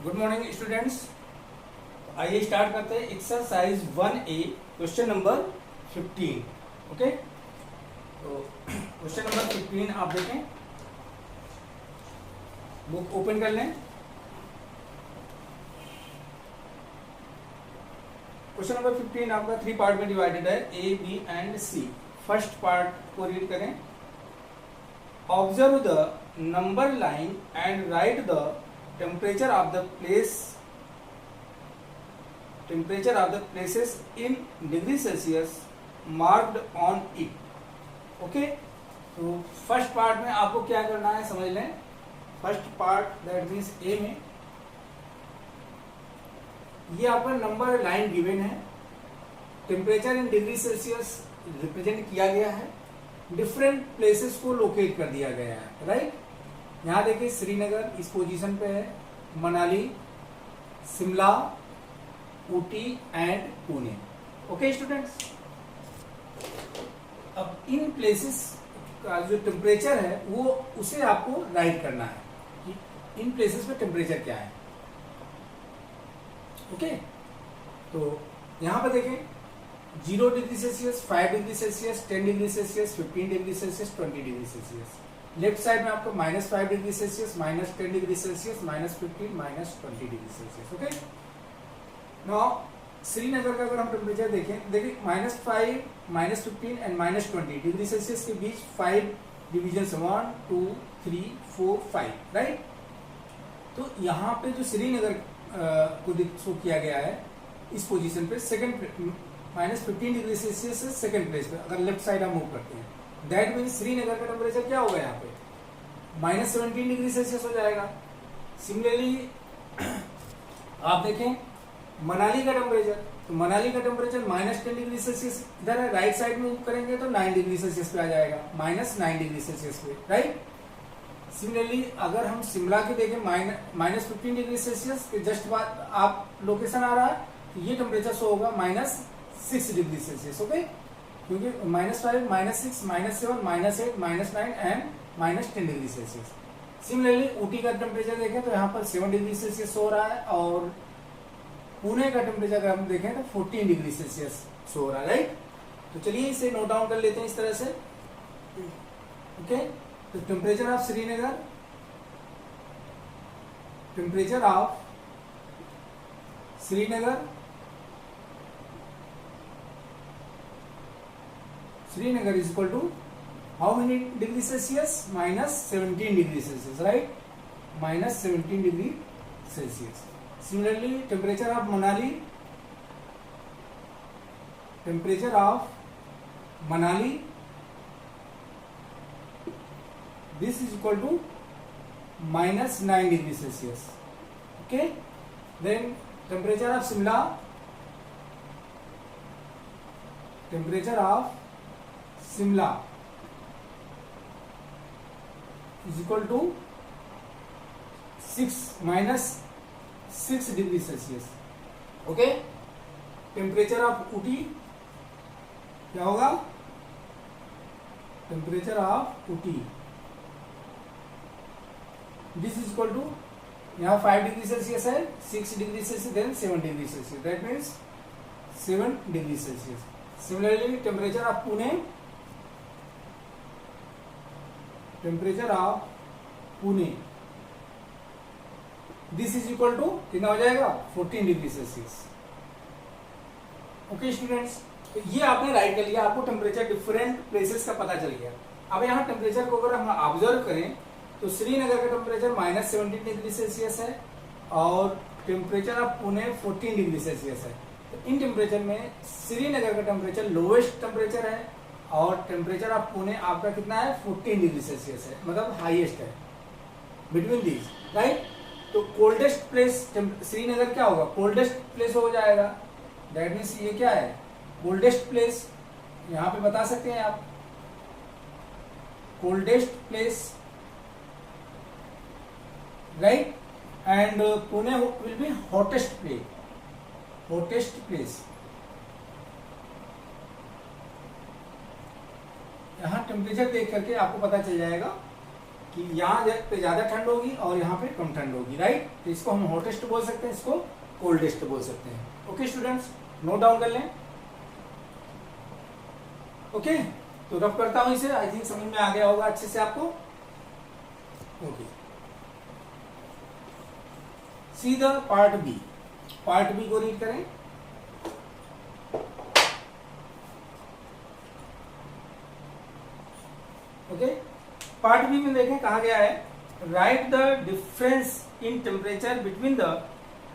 Good morning students. आइए start करते हैं exercise 1A question number 15। Okay, तो क्वेश्चन नंबर 15 आप देखें, बुक ओपन कर लें। क्वेश्चन नंबर 15 आपका 3 पार्ट में डिवाइडेड है, A B and C. First part को रीड करें। Observe the number line and write the temperature of the places in degree Celsius marked on it। Okay, तो first part में आपको क्या करना है समझ लें। फर्स्ट पार्ट दैट मीन्स ए में ये आपका नंबर लाइन गिवन है, temperature in degree Celsius represent किया गया है, डिफरेंट प्लेसेस को लोकेट कर दिया गया है। राइट, यहाँ देखिए श्रीनगर इस पोजीशन पे है, Manali, Shimla, Ooty and Pune. Okay students, अब इन प्लेसेस का जो टेम्परेचर है वो उसे आपको राइट करना है कि इन प्लेसेस पे टेम्परेचर क्या है। ओके, तो यहाँ पर देखें 0 degree Celsius, 5 degree Celsius, 10 degree Celsius, 15 degree Celsius, 20 degree Celsius. Left side में आपको -5 degree Celsius, -10 degree Celsius, -15, -20 degree Celsius. Okay, now Srinagar का अगर हम टेम्परेचर देखें, देखिए -5, -15 एंड -20 डिग्री सेल्सियस के बीच 5 डिविजन 1 2 3 4 5। राइट, तो यहाँ पे जो श्रीनगर को शो किया गया है इस पोजीशन पे सेकंड -15 डिग्री सेल्सियस से सेकंड प्लेस पे अगर लेफ्ट साइड हम मूव करते हैं, दैट मीन श्रीनगर का टेम्परेचर क्या होगा, यहाँ पे -17 डिग्री सेल्सियस हो जाएगा। सिमिलरली आप देखें मनाली का टेम्परेचर, तो मनाली का टेम्परेचर -10 डिग्री सेल्सियस इधर है, राइट साइड में मूव करेंगे तो 9 डिग्री सेल्सियस पे आ जाएगा, -9 डिग्री सेल्सियस पे। राइट, सिमिलरली अगर हम शिमला की देखें -15 डिग्री सेल्सियस के जस्ट बाद आप लोकेशन आ रहा है, तो ये टेम्परेचर शो होगा -6 डिग्री सेल्सियस। ओके, क्योंकि -5, -6, -7, -8, -9 and -10 degree Celsius. Similarly Ooty का टेम्परेचर देखें तो यहाँ पर 7 डिग्री सेल्सियस हो रहा है, और पुणे का टेम्परेचर अगर हम देखें तो 14 डिग्री सेल्सियस शो हो रहा है। राइट, तो चलिए इसे नोट डाउन कर लेते हैं इस तरह से। ओके, तो temperature of Srinagar, temperature of Srinagar is equal to how many degree Celsius? -17 degree Celsius. Right, -17 degree Celsius. Similarly, temperature of Manali, this is equal to -9 degree Celsius. Okay, then temperature of Shimla, is equal to -6 degree Celsius. Okay, temperature of Ooty क्या होगा, temperature of Ooty this is equal to, यहाँ 5 degree Celsius है, 6 degree Celsius, then 7 degree Celsius, that means 7 degree Celsius. Similarly temperature of Pune, this is equal to कितना हो जाएगा, 14 degree Celsius. Okay students, तो ये आपने राइट कर लिया, आपको टेम्परेचर डिफरेंट प्लेसेस का पता चल गया। अब यहाँ टेम्परेचर को अगर हम ऑब्जर्व करें तो श्रीनगर का टेम्परेचर -17 डिग्री सेल्सियस है, और temperature of Pune 14 degree Celsius है। तो इन टेम्परेचर में श्रीनगर का टेम्परेचर लोवेस्ट टेम्परेचर है, और टेम्परेचर ऑफ पुणे आपका कितना है, 14 डिग्री सेल्सियस है, मतलब हाईएस्ट है बिटवीन दीज। राइट, तो कोल्डेस्ट प्लेस श्रीनगर क्या होगा, कोल्डेस्ट प्लेस हो जाएगा, दैट मीन्स ये क्या है, कोल्डेस्ट प्लेस। यहाँ पे बता सकते हैं आप, coldest place. Right, and Pune will be hottest place. यहाँ टेम्परेचर देख करके आपको पता चल जाएगा कि यहाँ पे ज्यादा ठंड होगी और यहाँ पे कम ठंड होगी, राइट। तो इसको हम हॉटेस्ट बोल सकते हैं, इसको कोल्डेस्ट बोल सकते हैं। ओके स्टूडेंट्स, नोट डाउन कर लें। ओके, तो रफ करता हूं इसे, आई थिंक समझ में आ गया होगा अच्छे से आपको। Okay, see the part B. Part B को रीड करें। ओके, पार्ट बी में देखें कहा गया है, write the difference in temperature between the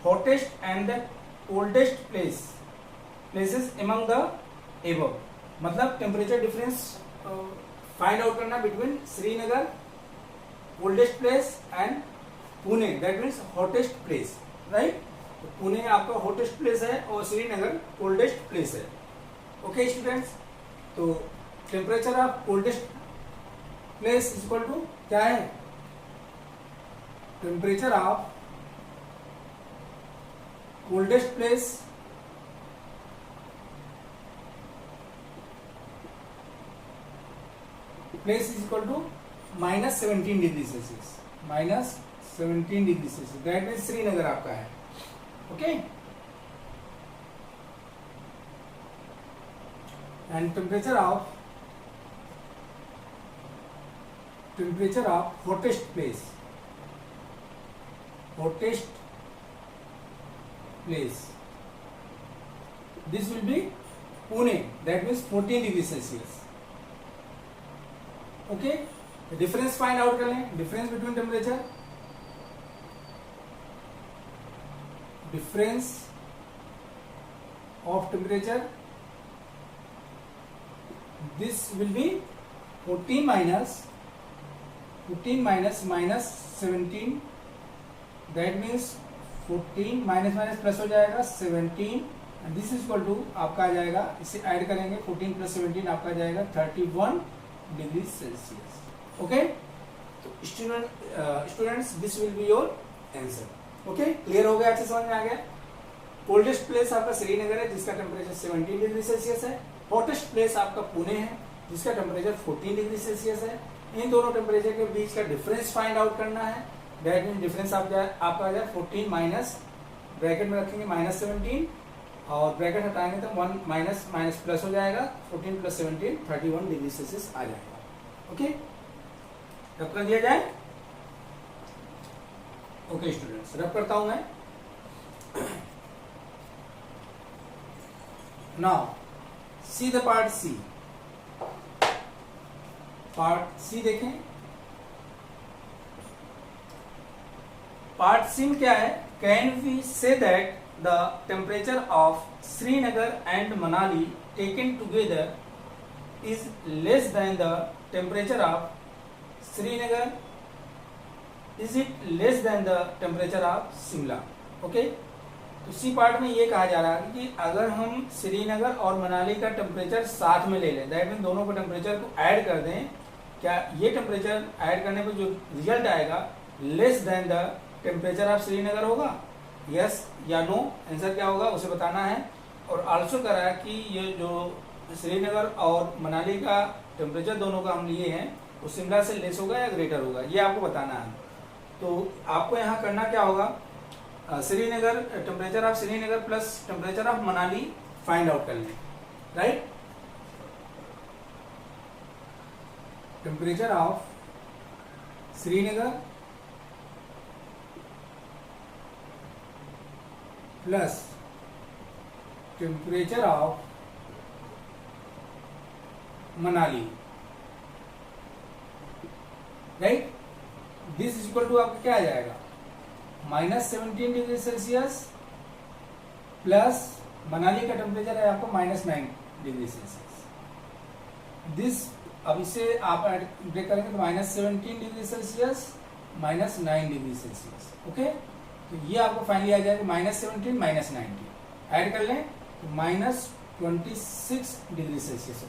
hottest and the coldest places among the above. मतलब टेम्परेचर डिफरेंस फाइंड आउट करना between Srinagar coldest place and Pune, that means hottest place, right. Pune आपका hottest place है और श्रीनगर कोल्डेस्ट प्लेस है। Okay students, तो temperature of coldest place is equal to क्या है, temperature of coldest place is equal to -17 degree Celsius, -17 degree Celsius, that means Srinagar आपका है। Okay, and temperature of hottest place this will be Pune, that means 14 degree Celsius. Okay, difference find out कर लें, difference between temperature, difference of temperature, this will be 14 minus 17, that means 14 minus minus plus हो जाएगा 17, and this is equal to आपका आ जाएगा, इसे add करेंगे 14 plus 17 आपका आ जाएगा 31 डिग्री सेल्सियस। ओके, तो students this will be your answer. Okay, clear हो गया, अच्छे समझ में आ गया। कोल्डेस्ट प्लेस आपका श्रीनगर है जिसका टेम्परेचर 17 डिग्री सेल्सियस है। हॉटेस्ट प्लेस आपका पुणे है जिसका टेम्परेचर 14 डिग्री सेल्सियस है। इन दोनों टेम्परेचर के बीच का डिफरेंस फाइंड आउट करना है, दैट मीन डिफरेंस आपका आ जाए 14 माइनस, ब्रैकेट में रखेंगे -17 और ब्रैकेट हटाएंगे तो 1 माइनस माइनस प्लस हो जाएगा, 14 प्लस 17 31 डिग्री सेल्सियस आ जाएगा। ओके, रब कर दिया जाए। ओके स्टूडेंट्स, रब करता हूं मैं। Now see the part C. Part C देखें। पार्ट सी में क्या है, can we say that the temperature of Srinagar and Manali taken together is less than the temperature of Srinagar, is it less than the temperature of Shimla. Okay, तो C part में ये कहा जा रहा है कि अगर हम श्रीनगर और मनाली का टेम्परेचर साथ में ले लें, दैट मीन दोनों को टेम्परेचर को ऐड कर दें, क्या ये टेम्परेचर ऐड करने पर जो रिजल्ट आएगा less than the temperature of Srinagar होगा, यस या नो, आंसर क्या होगा उसे बताना है। और आल्सो करा है कि ये जो श्रीनगर और मनाली का टेम्परेचर दोनों का हम लिए हैं वो शिमला से लेस होगा या ग्रेटर होगा, ये आपको बताना है। तो आपको यहाँ करना क्या होगा, Srinagar temperature of Srinagar plus temperature of Manali find out कर लें, right. Temperature of Srinagar plus temperature of Manali, right. This is equal to आपका क्या आ जाएगा, -17 डिग्री सेल्सियस प्लस मनाली का टेम्परेचर है आपको -9 डिग्री सेल्सियस। दिस अब इसे आप ब्रेक करेंगे तो -17 degree Celsius -9 degree Celsius. Okay, तो ये आपको फाइनली आ जाएगा -17 -19, ऐड कर लें तो -26 degree Celsius.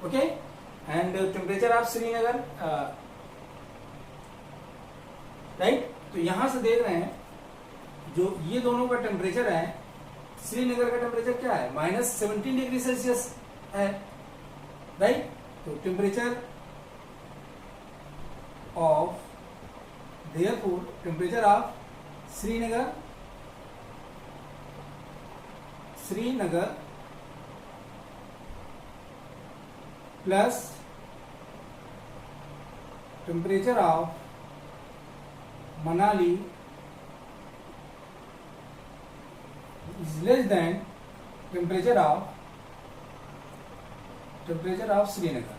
Okay, and temperature of Srinagar, right. तो यहां से देख रहे हैं जो ये दोनों का टेम्परेचर है, श्रीनगर का टेम्परेचर क्या है, -17 डिग्री सेल्सियस है, राइट। तो temperature Therefore, temperature of Srinagar plus temperature of Manali is less than temperature of Srinagar.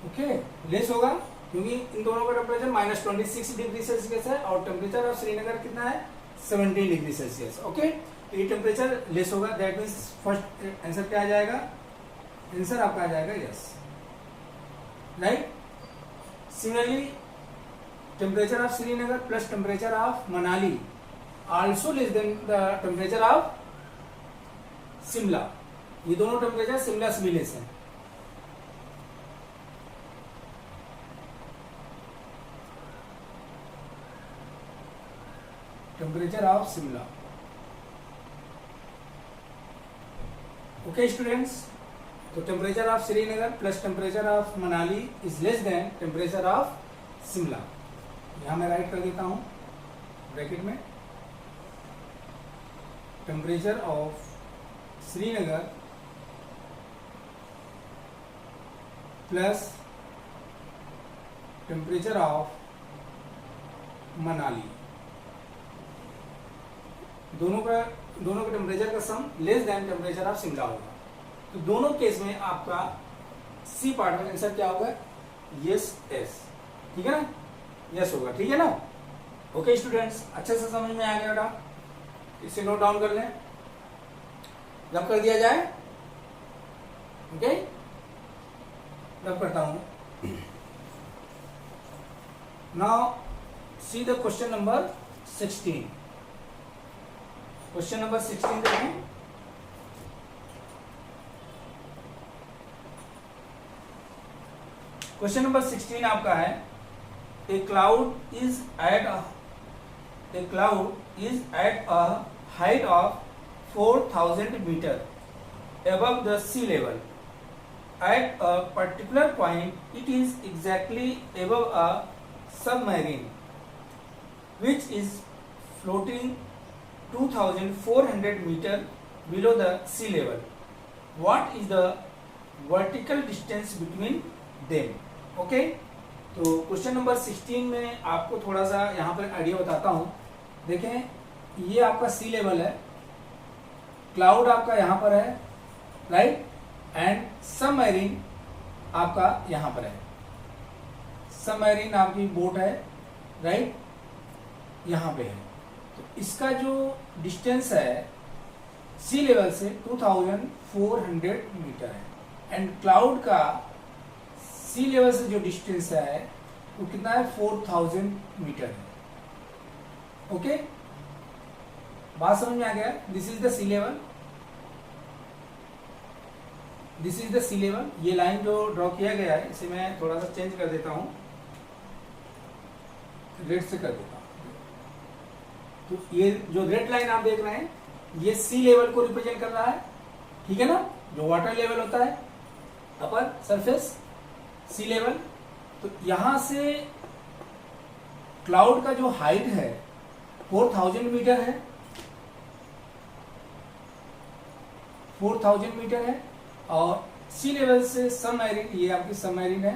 Okay, less होगा क्योंकि इन दोनों का टेम्परेचर -26 डिग्री सेल्सियस है और टेम्परेचर ऑफ श्रीनगर कितना है 17 डिग्री सेल्सियस. ओके, तो ये टेम्परेचर लेस होगा. दैट मीन्स फर्स्ट आंसर क्या आ जाएगा? आंसर आपका आ जाएगा yes. Right. Similarly temperature of Srinagar plus temperature of Manali also less than the temperature of Shimla. ये दोनों टेम्परेचर शिमला से भी लेस है. Temperature of Shimla. Okay students, तो temperature of Srinagar plus temperature of Manali is less than temperature of Shimla. यहां मैं राइट कर देता हूं ब्रैकेट में. Temperature of Srinagar plus temperature of Manali, दोनों का टेम्परेचर का sum less than temperature of Shimla होगा. तो दोनों केस में आपका सी पार्ट में आंसर क्या होगा? Yes S. ठीक है ना? यस होगा. ठीक है ना? ओके स्टूडेंट्स, अच्छे से समझ में आ गया बेटा. इसे नोट डाउन कर लें. रब कर दिया जाए. ओके, रब करता हूं. Now see the question number 16. Question number 16 देखें. क्वेश्चन नंबर 16 आपका है a cloud is at a height of 4000 metre above the sea level. At a particular point it is exactly above a submarine which is floating 2400 meter below the sea level. What is the vertical distance between them? Okay, तो question number 16 में आपको थोड़ा सा यहाँ पर idea बताता हूँ. देखें, ये आपका सी लेवल है, क्लाउड आपका यहाँ पर है, राइट, एंड सबमरीन आपका यहाँ पर है. सबमरीन आपकी बोट है, राइट, यहाँ पे है. तो इसका जो डिस्टेंस है सी लेवल से 2400 मीटर है एंड क्लाउड का सी लेवल से जो डिस्टेंस है वो कितना है? 4000 मीटर है. ओके, बात समझ में आ गया? This is the sea level, this is the sea level. ये लाइन जो ड्रॉ किया गया है इसे मैं थोड़ा सा चेंज कर देता हूं, रेड से कर देता हूं. तो ये जो रेड लाइन आप देख रहे हैं ये सी लेवल को रिप्रेजेंट कर रहा है. ठीक है ना? जो वाटर लेवल होता है अपर सरफेस सी लेवल. तो यहां से क्लाउड का जो हाइट है 4000 मीटर है, 4000 मीटर है और सी लेवल से सबमरीन, ये आपकी सबमरीन है,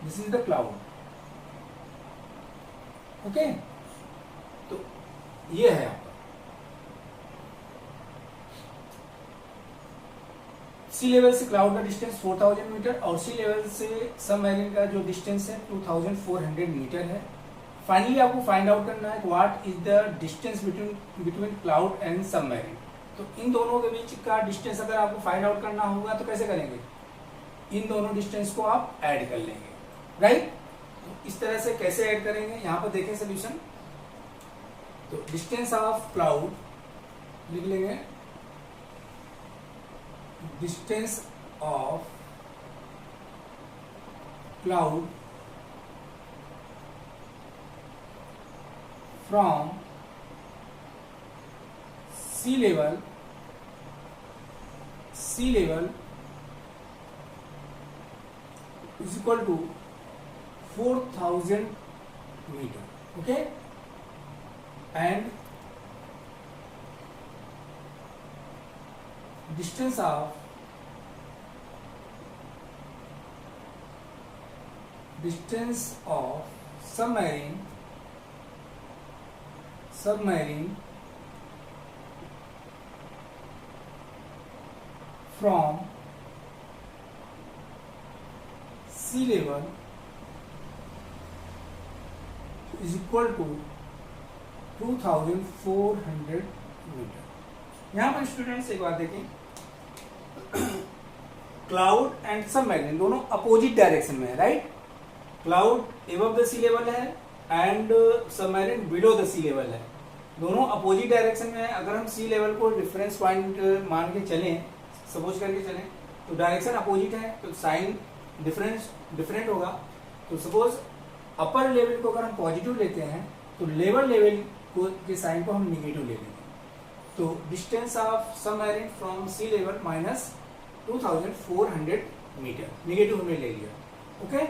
this is the cloud. Okay, तो ये है आपका सी लेवल से क्लाउड का डिस्टेंस 4000 मीटर और सी लेवल से सबमरीन का जो डिस्टेंस है 2400 मीटर है. फाइनली आपको फाइंड आउट करना है what is the distance between cloud and submarine. तो इन दोनों के बीच का डिस्टेंस अगर आपको फाइंड आउट करना होगा तो कैसे करेंगे? इन दोनों डिस्टेंस को आप ऐड कर लेंगे, राइट. तो इस तरह से कैसे ऐड करेंगे यहां पर देखें सोल्यूशन. तो डिस्टेंस ऑफ क्लाउड लिख लेंगे, distance of cloud from sea level sea level is equal to 4000 meter. Okay, and distance of submarine from sea level is equal to 2400 metre. यहाँ पर स्टूडेंट्स एक बात देखें, क्लाउड एंड सबमरीन दोनों opposite direction में है, राइट. Cloud above the sea level है and submarine below the sea level है, दोनों अपोजिट डायरेक्शन में है. अगर हम सी लेवल को रेफरेंस पॉइंट मान के चलें, सपोज करके चलें, तो डायरेक्शन अपोजिट है तो साइन डिफरेंट होगा. तो सपोज अपर लेवल को अगर हम पॉजिटिव लेते हैं तो लोअर लेवल को के साइन को हम निगेटिव ले लेंगे. तो distance of submarine from sea level minus 2400 metre negative में ले लिया. ओके,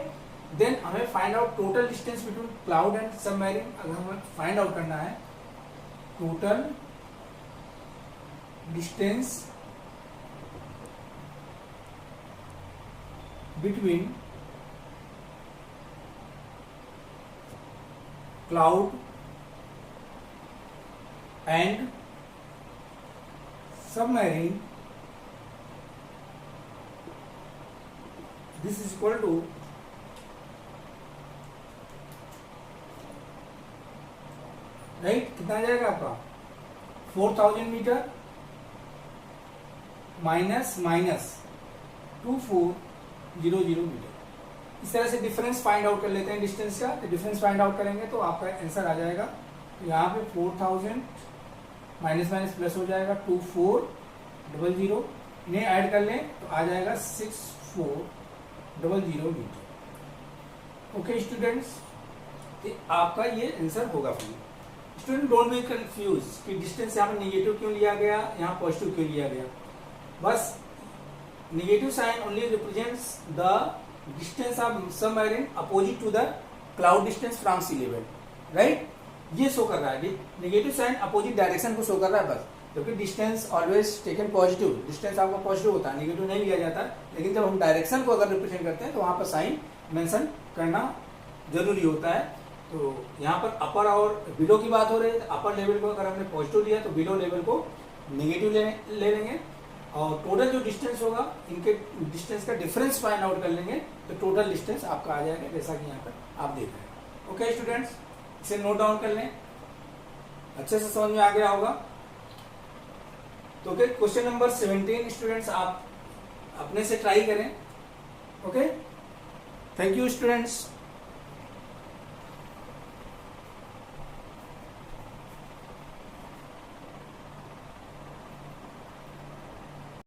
देन हमें find out total distance between cloud and submarine. अगर हमें फाइंड आउट करना है total distance between cloud and submarine, this is equal to right. कितना आ जाएगा आपका 4000 मीटर माइनस 2400 मीटर. इस तरह से डिफरेंस फाइंड आउट कर लेते हैं डिस्टेंस का. तो डिफरेंस फाइंड आउट करेंगे तो आपका आंसर आ जाएगा. तो यहाँ पे 4000 माइनस माइनस प्लस हो जाएगा 2400, इन्हें ऐड कर लें तो आ जाएगा 6400 मीटर. ओके स्टूडेंट्स, तो आपका ये आंसर होगा. स्टूडेंट डोंट बी कंफ्यूज कि डिस्टेंस यहाँ पे नेगेटिव क्यों लिया गया, यहाँ पॉजिटिव क्यों लिया गया. बस negative sign only represents the distance of submarine opposite to the cloud distance from sea level, right. ये शो कर रहा है, नेगेटिव साइन अपोजिट डायरेक्शन को शो कर रहा है बस. क्योंकि distance always taken positive, distance आपका पॉजिटिव होता है, नेगेटिव नहीं लिया जाता. लेकिन जब हम डायरेक्शन को अगर रिप्रेजेंट करते हैं तो वहां पर साइन मेंशन करना जरूरी होता है. तो यहाँ पर अपर और बिलो की बात हो रही है. अपर लेवल को अगर हमने पॉजिटिव लिया तो बिलो लेवल को नेगेटिव ले लेंगे और टोटल जो डिस्टेंस होगा इनके डिस्टेंस का डिफरेंस फाइंड आउट कर लेंगे तो टोटल डिस्टेंस आपका आ जाएगा जैसा कि यहाँ पर आप देख रहे हैं. ओके स्टूडेंट्स, इसे नोट डाउन कर लें, अच्छे से समझ में आ गया होगा. तो ओके, क्वेश्चन नंबर 17 स्टूडेंट्स आप अपने से ट्राई करें. Okay, thank you students.